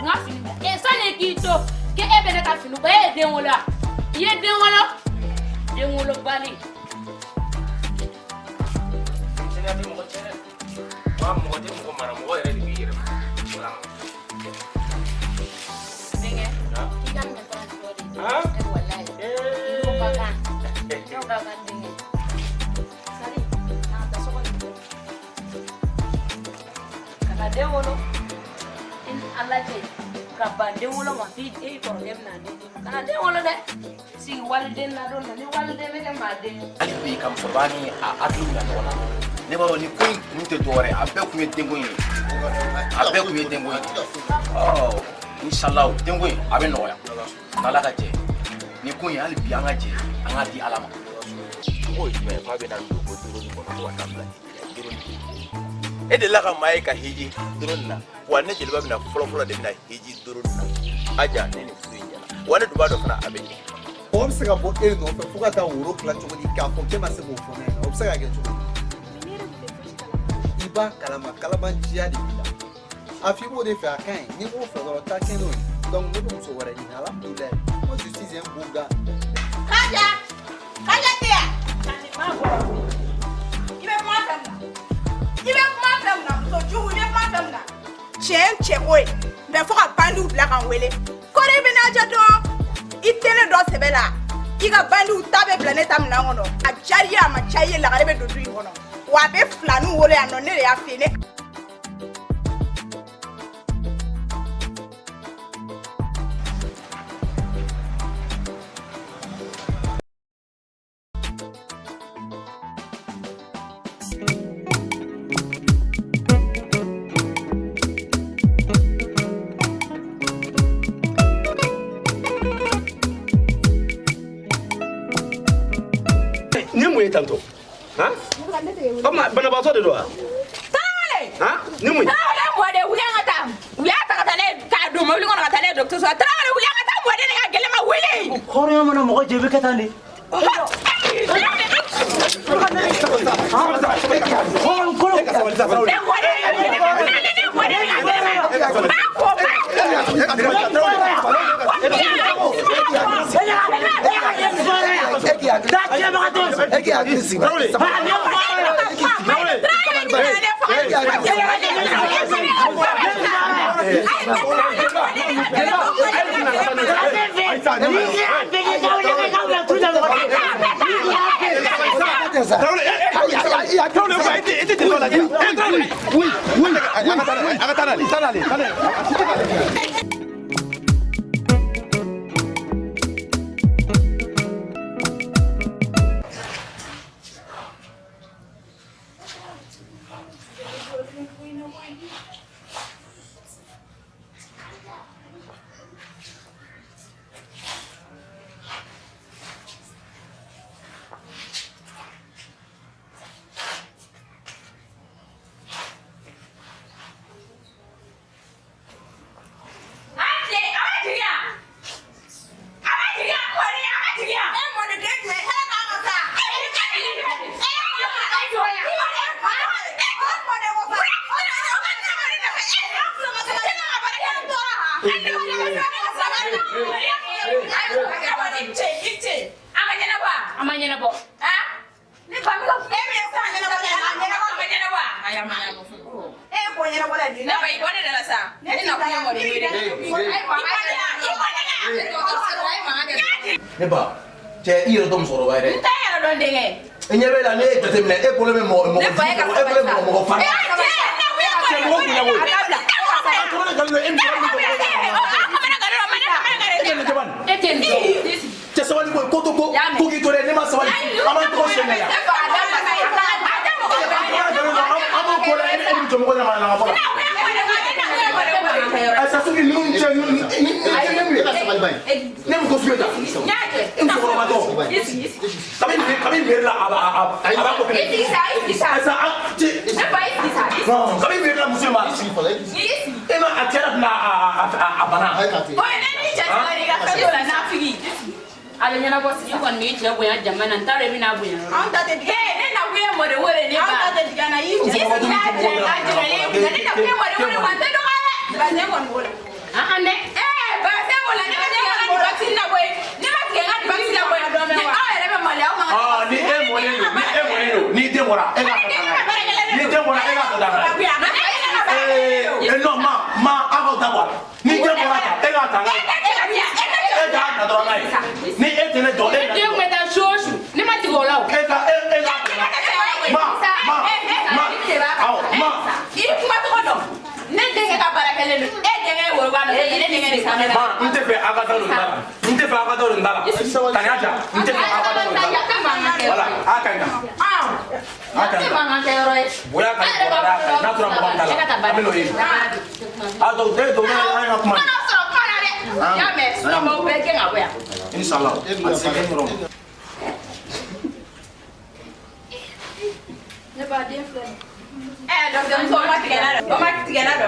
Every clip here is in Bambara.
nga fini e sane ki to ke e bene ka fini ba e den wala ye den wala bali sene ati mo chere wa mo de mo mara mo yere bi yere wala denge ikan me tan jodi e wallahi no bagan denge sari na ta so ko kaka den wala in alaje ka bande wala ma fi e problem na de kana den wala de si walden na don ni walden me ma de ali bi kam forbani a adlu na wala ne baro ni koy ni te dore abe ku me dengo yi oh inshallah dengo yi abe no ya nala ka je ni koy ali bi anga je anga di alama ko me fa be na ndo ko duro ni ko wata bla duro ni e de la ka mai ka hiji duro na wanne je libabi na folo de na hiji duro na aja ne ni fu injala wanne duba do fana abe obsega bo e no fe fuga ta wuro kla chogo di ka ko ke ma se bo fone obsega ge chogo iba kalama njia di bila afi bo de fe akan ni bo fo do ta ken no donc ne bo so wara ni ala dule mo justice en buga kaja dia ma bo ibe ma tamna so ju ibe ma tamna che boy be fo ka bandu bla kan wele ko re be na ja do itele do sebela iga bandu tabe planeta mna ngono a jariya ma chaye la garebe do du ngono wa be flanu wole ano ne ya fene tanto ha oma bana ba so de do ha ni mu tale mo de wuya ngata tale ka do mo li ngono tale docteur so tale wuya ngata mo de ga gele ma wele ko re mo na mo je be katani amanyana bo ni familo emi esa nyana ba aya mana bo ko nyana bo la di na ba i wona la sa ni na ko mo de ne ba che io dom soro ba re ta ya don denge enye be la ne ke temne e problème mo fa te sawali ko ko ko ki tore ne ma sawali ama ko shene ya ama ko la en to mo ko na ma fa asa su ki nun che nun ne mo ko sueta en so ko ma to kami merla aba ko ke asa kami merla musulma ema atera na abana ko ne ni che ni ga ka dola na figi ale nyana bo si kon mi che boya jamana ntare mi na boya anta te he ne na buye mo de wore ne ba anta te digana yi je na je na je ne na buye mo de wore wante do ba ne kon wole bɔra e ka ni den bɔra e ka ta non ma a ka ta bɔ ni den bɔra e ka ta e ka ta dɔrɔn n'a ye ni e tɛ ne dɔn e den bɛ taa so ne ma tigɛ o la o e ka i kuma tɔgɔ dɔn ne denkɛ ka baara kɛlen don e denkɛ ye woroba dɔ ye ne denkɛ de san bɛ n tɛ fɛ a ka taa nin da la n tɛ fɛ a ka taa nin da la taniya ja n tɛ fɛ a ka taa nin da la voilà a ka ɲi kan a ka ɲi kan bonya ka ɲi bɔra n'a tora mɔgɔ min da la a bɛ n'o ye a dɔw ne dɔw ne an ka kuma kana sɔrɔ kuma na dɛ y'a mɛn sɔrɔmaw bɛɛ gɛn ka bɔ yan inshallah a se kɛ yɔrɔ ma ne ba den filɛ dɔkitɛri muso o ma tigɛ na dɔ o ma tigɛ na dɔ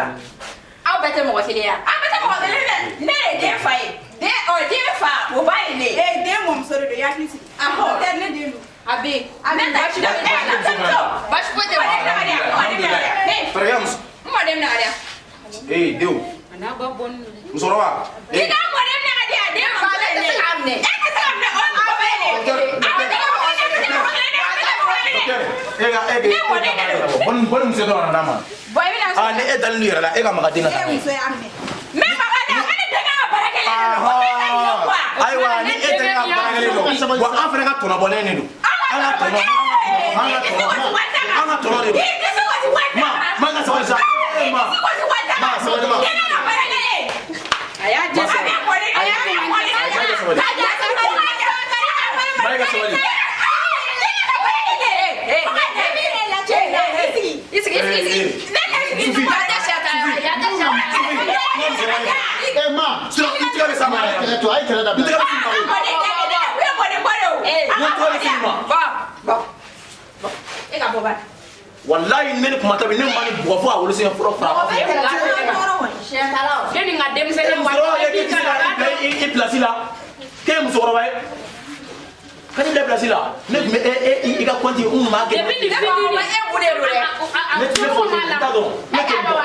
aw bɛɛ tɛ mɔgɔ kelen ye an bɛɛ tɛ mɔgɔ kelen dɛ ne ye den fa ye den fa o ba ye ne ye den mɔmuso de don i hakili sigi o tɛ ne den don a bɛ yen a bɛ taa basi foyi tɛ mɔgɔ la n mɔden bɛna ka di yan denw a n'a ba bɔ ni musokɔrɔba i ka mɔden bɛna ka di yan den fa tɛ se k'a minɛ e tɛ se ka minɛ o mɔgɔ bɛ ye ne bɔnni muso dɔrɔn na ma ni e dalen don yɛrɛ la e ka maga den na ayiwa ni e tɛ ka baara kelen don wa an fana ka tɔnɔ bɔlen de don an ka tɔnɔ de don ma ka sabali sa ma sabali ma a y'a jɛ sabali wallahi ne kuma tabi ne mani buga fo a wolo sen foro fara ne ni ka denmisɛnnin wa i place la ke musokɔrɔba ye kan ile place la ne tun bɛ i ka compte un ma kɛ depuis ni fitini e bude do dɛ ne tun bɛ fɔ ta dɔn ne tɛ dɔn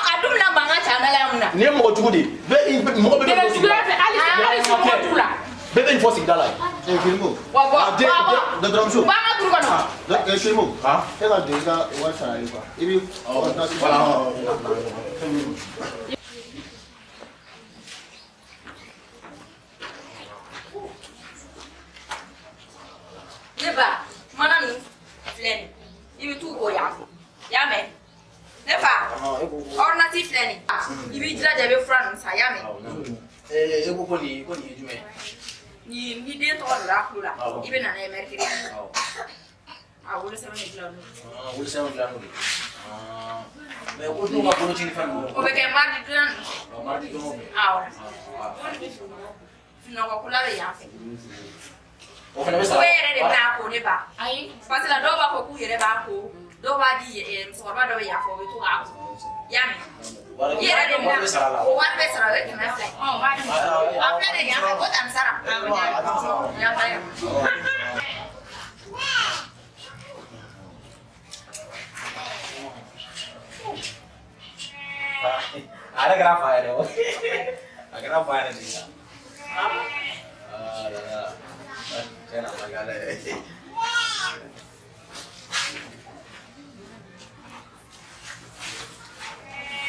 a dum na mankan ca na la mun na ni ye mɔgɔ jugu de mɔgɔ bɛ bɛɛ suguya fɛ hali somɔgɔ t'u la bɛɛ bɛ nin fɔ sigida la ye Filimo. dɔgɔtɔrɔmuso ba ka turu kɔnɔ Filimo. E ka don i ka wari sara ye quoi. I bɛ ne ba mana ninnu filɛ nin i bɛ t'u ko yan fɛ i y'a mɛn ne fa ordonnance filɛ nin i b'i jilaja i bɛ fura ninnu san i y'a mɛn e ko nin ye jumɛn ni den tɔgɔ donna a tulo la i bɛ na n'a ye mɛrikiri a wolosɛbɛn de dilan n'o wolosɛbɛn dilan n'o de mais ko dun ka boloci ni fɛn ninnu o bɛ kɛ mardi dilan mardi don fɛ awɔ sunɔgɔkula bɛ yan fɛ o fana bɛ ko sara e yɛrɛ de bɛna ko ne ba ayi parce que la dɔw b'a fɔ k'u yɛrɛ b'a ko dɔw b'a di musokɔrɔba dɔ bɛ yan fɔ o bɛ to k'a ko i y'a mɛn i yɛrɛ de bɛna o wari bɛ sara o ye 100 fila ye a filɛ de yan fɛ ko tan sara yan fɛ yan. a yɛrɛ kɛra fa yɛrɛ o a kɛra fa yɛrɛ de ye tiɲɛna a ma kɛ ala ye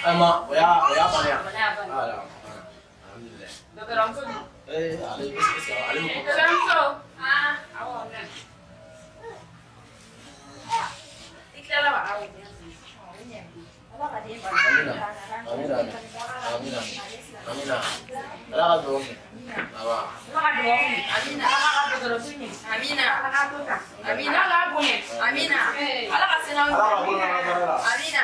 ama o y'a bannen yan alhamdulilayi dɔgɔtɔrɔmuso ale bɛ dɔgɔtɔrɔmuso awɔ i tilala wa awɔ amina ala ka dugawu kɛ awa amina ala ka sena ala ka bolo na baara la amina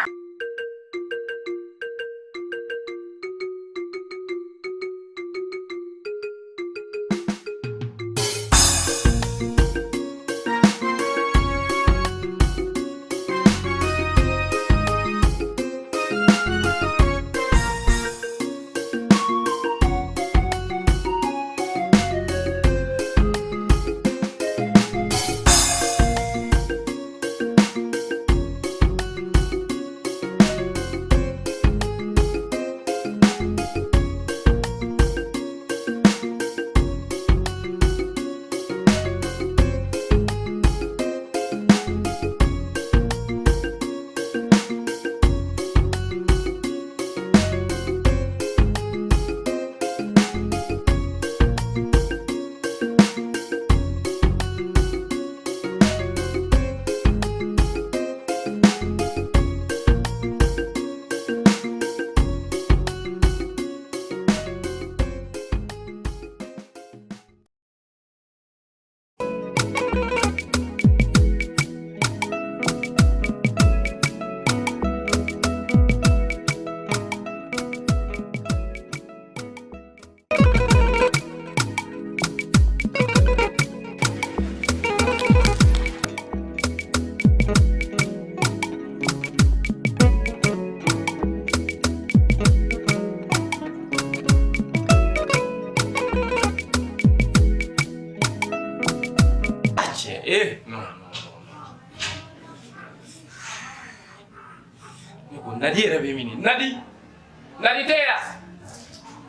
Nadi Rabimini. Nadi Tea.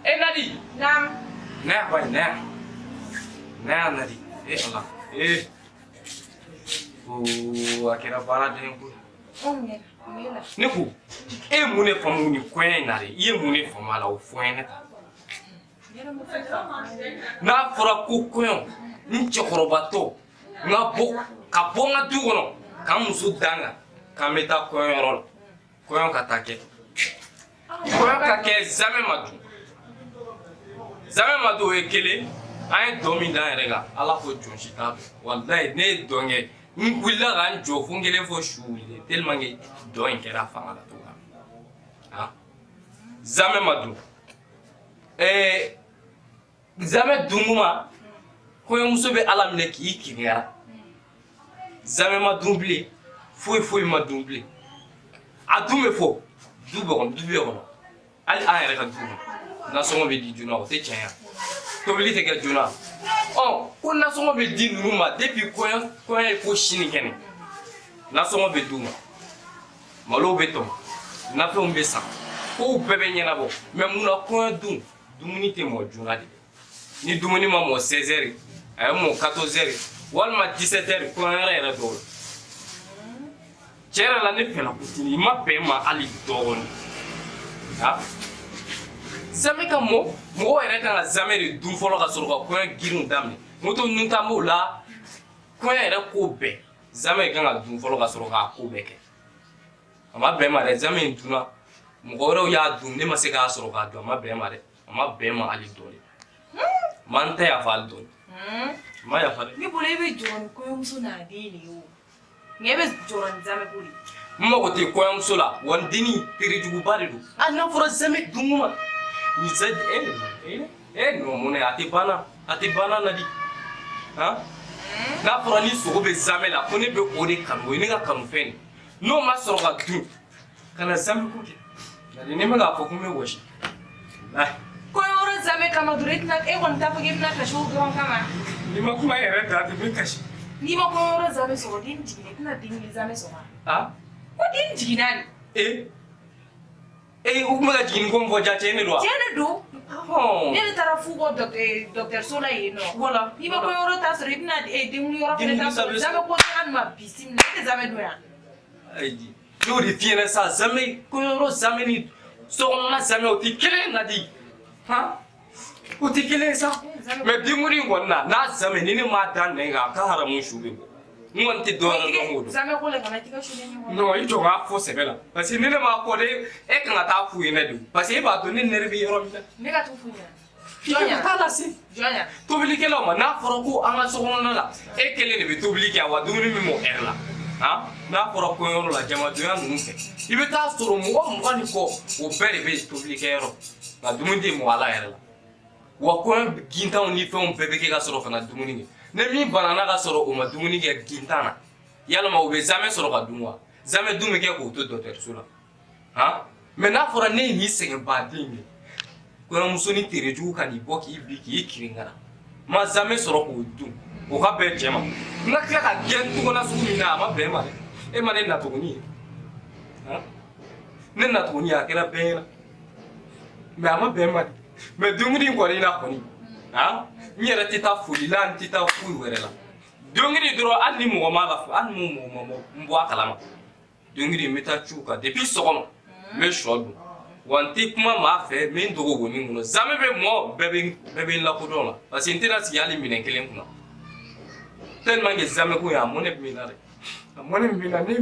Eh, Nadi. Nam. Nah, why, nah. Nah, Nadi. Eh, Allah. Eh. Oh, akira bara Denko. Niku, e mune famu ni kwen nare, ye mune famala o fwen ta. Na fora ku kwen, ni chokorobato, na bo, ka bonga dugono, ka musu danga, ka meta kwen rol. Kwen ka take. Kwen ka ke zame madu. Zame madu e kele, ay domi dan rega, ala ko jonshi ta. Wallahi ne donge N'ouila ran jo fungele fo chouile tellement que doin kera fanga la toga ah zame madu zame dunguma ko muso be alamne ki kinya zame madumble foi madumble adume fo duberon ali ayre ka duberon na songo be di juna o te tiens to bili te ka juna oh ko na songo be di numa depuis koyan ko shini kene na songo be duma malo be to na fe umbe sa ko bebe nyana bo me muna ko dumuni te mo juna de ni dumuni ma mo 16h ay mo 14h wal ma 17h ko era do cera la ne fela kutini ma be ma ali dogon ha zame ka mo ere ka zame de dum folo ka soro ko girin damne moto nunta mo la ko ere ko be zame ka dum folo ka soro ka ko be ke ama be ma de zame ntuna mo ro ya dum ne ma se ka soro ka do ama be ma ali dole man ta ya fal dole ma ya fal ni bole be jon ko muso na dini yo ngebe joran zame buli mo ko te ko musula won dini tiri jugu bari do ana foro zame dumuma ni zed no mone atibana nadi ha na foro ni so be zame la ko ne be o de kan we ni ga kan fen no ma so ga du kana zame ko ke nadi ne ma ga fo ko me woshi ko ora zame kama duret na e won ta fo na ka shu gon kama ni ma kuma yare ta ta be kashi ni ma ko ora zame so din jigine tana din ni zame so ha ko din jigina ni u kuma ga jigin ko mbo ja chene do ne tara fugo docteur sola no wala ni ma ko ora ta so ribna din ni ora fele ta zame ko an ma bisim na te zame do ya di no di fiena sa zame ko ora zame ni so na zame o ti kele na di ha o ti kele sa me dimuri ngonna na zame ni ma dan ne ga ka haramun shube ngon ti do no zame ko le kana ti ka shule ni no i jonga fo sebela parce que ni ne ma ko de e kan ta fu ine du parce que ba to ni nervi yoro mi ne ka tu fu nya jonya kala si jonya to bili ke lo ma na foro ko anga so hono la e kele ne be to bili ke wa du ni mi mo erla ha na foro ko yoro la jama do ya nu ke ibe ta soro mo ni ko o bere be to bili ke yoro na du ndi mo ala erla wa ko ginta on ni fe on bebe ke ga soro fa na du ni ne mi banana ka soro o ma du ni ke gintana yala ma ube zame soro ka dumwa zame dume ke ko to docteur sula ha me na fora ne ni senge badingi ko na musoni tere ju ka ni boki ibiki ikiringana ma zame soro ko dum o ka be jema na kla ka gen to na su ni na ma be ma e ma ne na to ni ha ne na to ni akira be na me ama be ma me dumuri ko ni na ko ni ha ni era tita fuli lan tita fu werela dongiri duro anni mo mala an mo mbo akalama dongiri meta chuka depuis sokono me shodu wanti kuma ma fe me ndogo go ninguno zame be mo bebe la ko dola parce que intena si yali minen kelen kuna tellement que zame ko ya mone binare amone binane